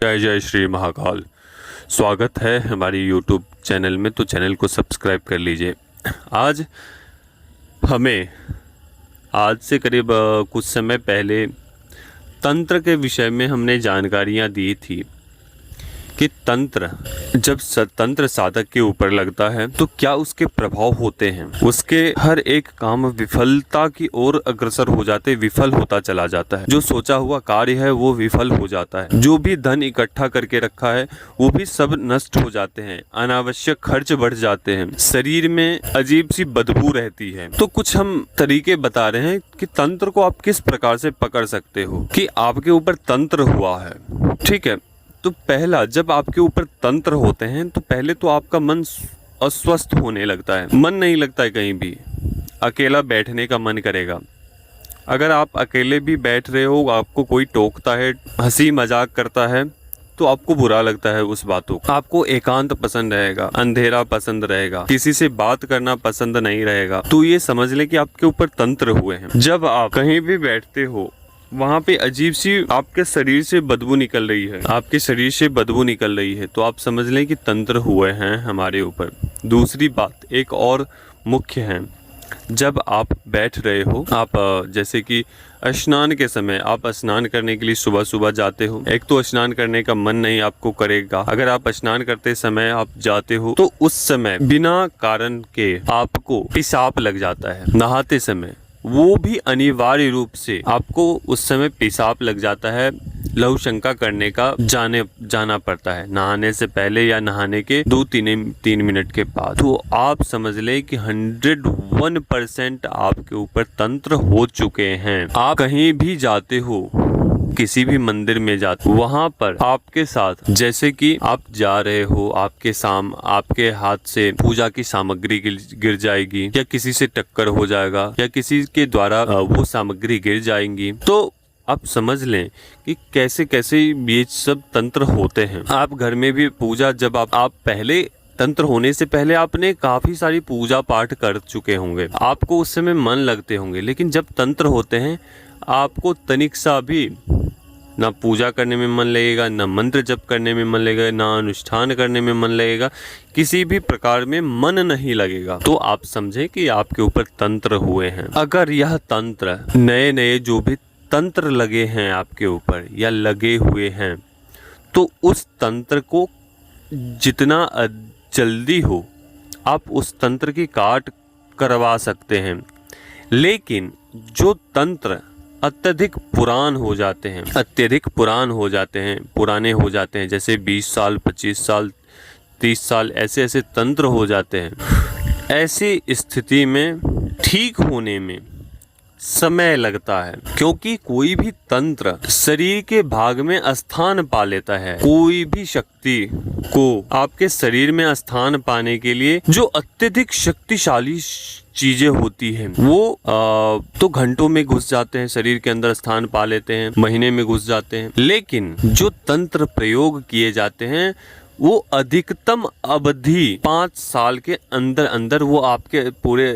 जय जय श्री महाकाल। स्वागत है हमारी यूट्यूब चैनल में, तो चैनल को सब्सक्राइब कर लीजिए। आज से करीब कुछ समय पहले तंत्र के विषय में हमने जानकारियाँ दी थी कि तंत्र जब तंत्र साधक के ऊपर लगता है तो क्या उसके प्रभाव होते हैं। उसके हर एक काम विफलता की ओर अग्रसर हो जाते, विफल होता चला जाता है। जो सोचा हुआ कार्य है वो विफल हो जाता है। जो भी धन इकट्ठा करके रखा है वो भी सब नष्ट हो जाते हैं। अनावश्यक खर्च बढ़ जाते हैं। शरीर में अजीब सी बदबू रहती है। तो कुछ हम तरीके बता रहे हैं कि तंत्र को आप किस प्रकार से पकड़ सकते हो कि आपके ऊपर तंत्र हुआ है। ठीक है, तो पहला, जब आपके ऊपर तंत्र होते हैं तो पहले तो आपका मन अस्वस्थ होने लगता है। मन नहीं लगता है कहीं भी, अकेला बैठने का मन करेगा। अगर आप अकेले भी बैठ रहे हो, आपको कोई टोकता है, हंसी मजाक करता है, तो आपको बुरा लगता है उस बातों को। आपको एकांत पसंद रहेगा, अंधेरा पसंद रहेगा, किसी से बात करना पसंद नहीं रहेगा। तो ये समझ ले कि आपके ऊपर तंत्र हुए हैं। जब आप कहीं भी बैठते हो वहाँ पे अजीब सी आपके शरीर से बदबू निकल रही है, तो आप समझ लें कि तंत्र हुए हैं हमारे ऊपर। दूसरी बात एक और मुख्य है, जब आप बैठ रहे हो, आप जैसे कि स्नान के समय आप स्नान करने के लिए सुबह सुबह जाते हो। एक तो स्नान करने का मन नहीं आपको करेगा। अगर आप स्नान करते समय आप जाते हो तो उस समय बिना कारण के आपको पेशाब लग जाता है। नहाते समय वो भी अनिवार्य रूप से आपको उस समय पेशाब लग जाता है। लहू शंका करने का जाना पड़ता है, नहाने से पहले या नहाने के 2-3 मिनट के बाद। तो आप समझ ले कि 101% आपके ऊपर तंत्र हो चुके हैं। आप कहीं भी जाते हो, किसी भी मंदिर में जाते, वहां पर आपके साथ जैसे कि आप जा रहे हो, आपके हाथ से पूजा की सामग्री गिर जाएगी, या किसी से टक्कर हो जाएगा, या किसी के द्वारा वो सामग्री गिर जाएंगी। तो आप समझ लें कि कैसे कैसे ये सब तंत्र होते हैं। आप घर में भी पूजा, जब आप पहले तंत्र होने से पहले आपने काफी सारी पूजा पाठ कर चुके होंगे, आपको उस समय मन लगते होंगे। लेकिन जब तंत्र होते हैं आपको तनिक सा भी ना पूजा करने में मन लगेगा, ना मंत्र जप करने में मन लगेगा, ना अनुष्ठान करने में मन लगेगा, किसी भी प्रकार में मन नहीं लगेगा। तो आप समझे कि आपके ऊपर तंत्र हुए हैं। अगर यह तंत्र नए जो भी तंत्र लगे हैं आपके ऊपर या लगे हुए हैं, तो उस तंत्र को जितना जल्दी हो आप उस तंत्र की काट करवा सकते हैं। लेकिन जो तंत्र अत्यधिक पुराने हो जाते हैं, जैसे 20 साल, 25 साल, 30 साल, ऐसे तंत्र हो जाते हैं, ऐसी स्थिति में ठीक होने में समय लगता है। क्योंकि कोई भी तंत्र शरीर के भाग में स्थान पा लेता है। कोई भी शक्ति को आपके शरीर में स्थान पाने के लिए जो अत्यधिक शक्तिशाली चीजें होती हैं वो तो घंटों में घुस जाते हैं, शरीर के अंदर स्थान पा लेते हैं, महीने में घुस जाते हैं। लेकिन जो तंत्र प्रयोग किए जाते हैं वो अधिकतम अवधि 5 साल के अंदर वो आपके पूरे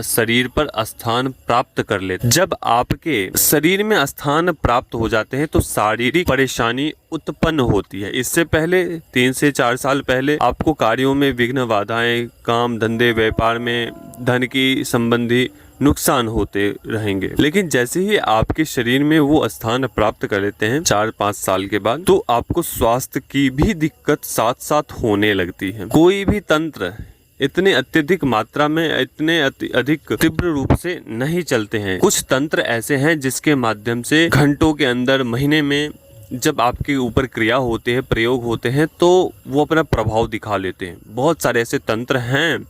शरीर पर स्थान प्राप्त कर लेते। जब आपके शरीर में स्थान प्राप्त हो जाते हैं तो शारीरिक परेशानी उत्पन्न होती है। इससे पहले 3 से 4 साल पहले आपको कार्यों में विघ्न, बाधाएं, काम धंधे, व्यापार में धन की संबंधी नुकसान होते रहेंगे। लेकिन जैसे ही आपके शरीर में वो स्थान प्राप्त कर लेते हैं 4-5 साल के बाद, तो आपको स्वास्थ्य की भी दिक्कत साथ साथ होने लगती है। कोई भी तंत्र इतने अत्यधिक मात्रा में, इतने अधिक तीव्र रूप से नहीं चलते हैं। कुछ तंत्र ऐसे हैं जिसके माध्यम से घंटों के अंदर, महीने में जब आपके ऊपर क्रिया होते हैं, प्रयोग होते हैं, तो वो अपना प्रभाव दिखा लेते हैं। बहुत सारे ऐसे तंत्र हैं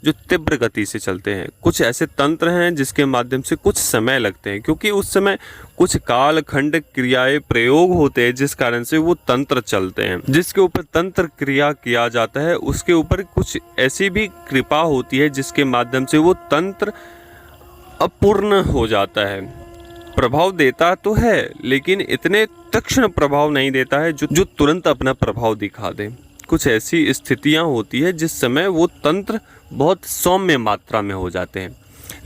जो तीव्र गति से चलते हैं। कुछ ऐसे तंत्र हैं जिसके माध्यम से कुछ समय लगते हैं, क्योंकि उस समय कुछ काल खंड क्रियाएं प्रयोग होते हैं, जिस कारण से वो तंत्र चलते हैं। जिसके ऊपर तंत्र क्रिया किया जाता है उसके ऊपर कुछ ऐसी भी कृपा होती है जिसके माध्यम से वो तंत्र अपूर्ण हो जाता है। प्रभाव देता तो है लेकिन इतने तत्क्षण प्रभाव नहीं देता है जो तुरंत अपना प्रभाव दिखा दे। कुछ ऐसी स्थितियां होती है जिस समय वो तंत्र बहुत सौम्य मात्रा में हो जाते हैं।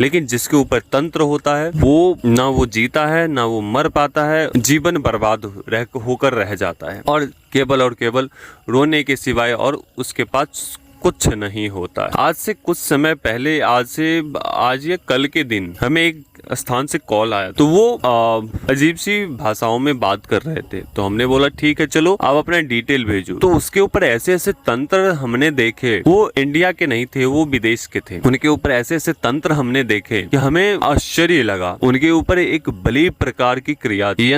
लेकिन जिसके ऊपर तंत्र होता है वो ना वो जीता है ना वो मर पाता है, जीवन बर्बाद होकर रह जाता है और केवल रोने के सिवाय और उसके पास कुछ नहीं होता है। आज से कुछ समय पहले, आज या कल के दिन हमें एक स्थान से कॉल आया, तो वो अजीब सी भाषाओं में बात कर रहे थे। तो हमने बोला ठीक है चलो आप अपना डिटेल भेजो। तो उसके ऊपर ऐसे ऐसे तंत्र हमने देखे, वो इंडिया के नहीं थे, वो विदेश के थे। उनके ऊपर ऐसे ऐसे तंत्र हमने देखे कि हमें आश्चर्य लगा। उनके ऊपर एक बली प्रकार की क्रिया थी,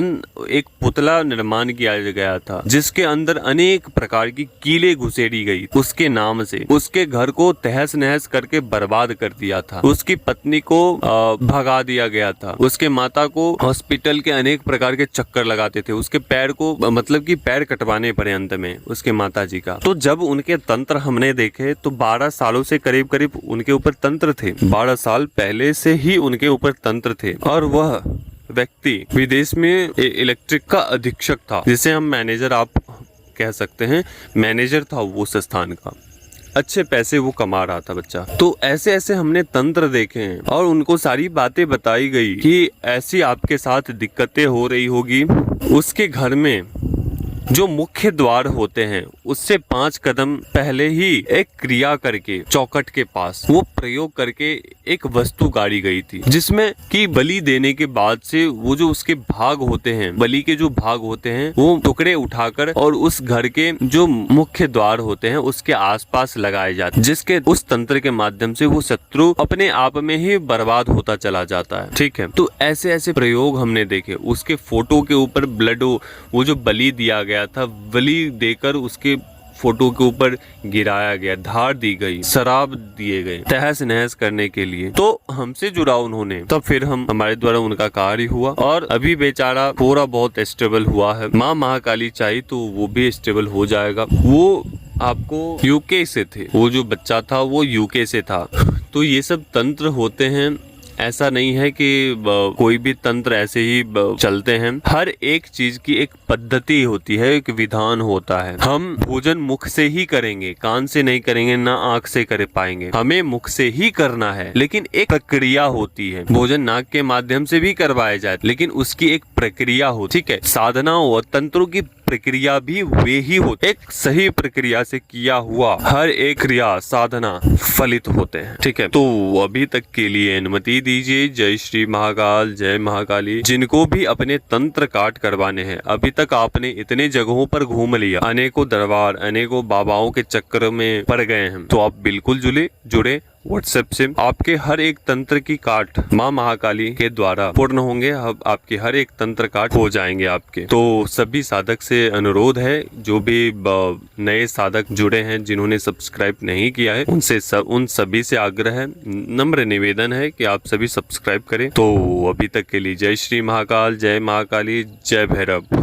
एक पुतला निर्माण किया गया था जिसके अंदर अनेक प्रकार की कीलें घुसेड़ी गई उसके नाम से। उसके घर को तहस नहस करके बर्बाद कर दिया था। उसकी पत्नी को भगा दिया गया था। उसके माता को हॉस्पिटल के अनेक प्रकार के चक्कर लगाते थे। उसके पैर को मतलब कि पैर कटवाने पड़े अंत में उसके माता जी का। तो जब उनके तंत्र हमने देखे तो 12 सालों से करीब उनके ऊपर तंत्र थे। 12 साल पहले से ही उनके ऊपर तंत्र थे और वह व्यक्ति विदेश में इलेक्ट्रिक का अधीक्षक था, जिसे हम मैनेजर आप कह सकते हैं, मैनेजर था वो उस स्थान का। अच्छे पैसे वो कमा रहा था बच्चा। तो ऐसे ऐसे हमने तंत्र देखे हैं और उनको सारी बातें बताई गई कि ऐसी आपके साथ दिक्कतें हो रही होगी। उसके घर में जो मुख्य द्वार होते हैं उससे 5 कदम पहले ही एक क्रिया करके चौखट के पास वो प्रयोग करके एक वस्तु गाड़ी गई थी, जिसमें कि बलि देने के बाद से वो जो उसके भाग होते हैं, बलि के जो भाग होते हैं वो टुकड़े उठाकर और उस घर के जो मुख्य द्वार होते हैं उसके आसपास लगाए जाते हैं, जिसके उस तंत्र के माध्यम से वो शत्रु अपने आप में ही बर्बाद होता चला जाता है। ठीक है, तो ऐसे ऐसे प्रयोग हमने देखे। उसके फोटो के ऊपर ब्लड, वो जो बलि दिया गया था, बलि देकर उसके फोटो के ऊपर गिराया गया, धार दी गई, शराब दिए गए तहस नहस करने के लिए। तो हमसे जुड़ा उन्होंने, तब फिर हमारे द्वारा उनका कार्य हुआ और अभी बेचारा थोड़ा बहुत स्टेबल हुआ है। माँ महाकाली चाहिए तो वो भी स्टेबल हो जाएगा। वो आपको यूके से थे, वो जो बच्चा था वो यूके से था। तो ये सब तंत्र होते हैं, ऐसा नहीं है कि कोई भी तंत्र ऐसे ही चलते हैं। हर एक चीज की एक पद्धति होती है, एक विधान होता है। हम भोजन मुख से ही करेंगे, कान से नहीं करेंगे, ना आंख से कर पाएंगे। हमें मुख से ही करना है, लेकिन एक प्रक्रिया होती है। भोजन नाक के माध्यम से भी करवाया जाए, लेकिन उसकी एक प्रक्रिया हो। ठीक है, साधनाओं और तंत्रों की प्रक्रिया भी वे ही होते। एक सही प्रक्रिया से किया हुआ हर एक क्रिया साधना फलित होते हैं। ठीक है, तो अभी तक के लिए अनुमति दीजिए। जय श्री महाकाल, जय महाकाली। जिनको भी अपने तंत्र काट करवाने हैं, अभी तक आपने इतने जगहों पर घूम लिया, अनेकों दरबार, अनेकों बाबाओं के चक्कर में पड़ गए हैं, तो आप बिल्कुल जुड़े व्हाट्सएप से। आपके हर एक तंत्र की काट माँ महाकाली के द्वारा पूर्ण होंगे। अब आपके हर एक तंत्र काट हो जाएंगे आपके। तो सभी साधक से अनुरोध है, जो भी नए साधक जुड़े हैं जिन्होंने सब्सक्राइब नहीं किया है, उन सभी से आग्रह है, नम्र निवेदन है कि आप सभी सब्सक्राइब करें। तो अभी तक के लिए जय श्री महाकाल, जय महाकाली, जय भैरव।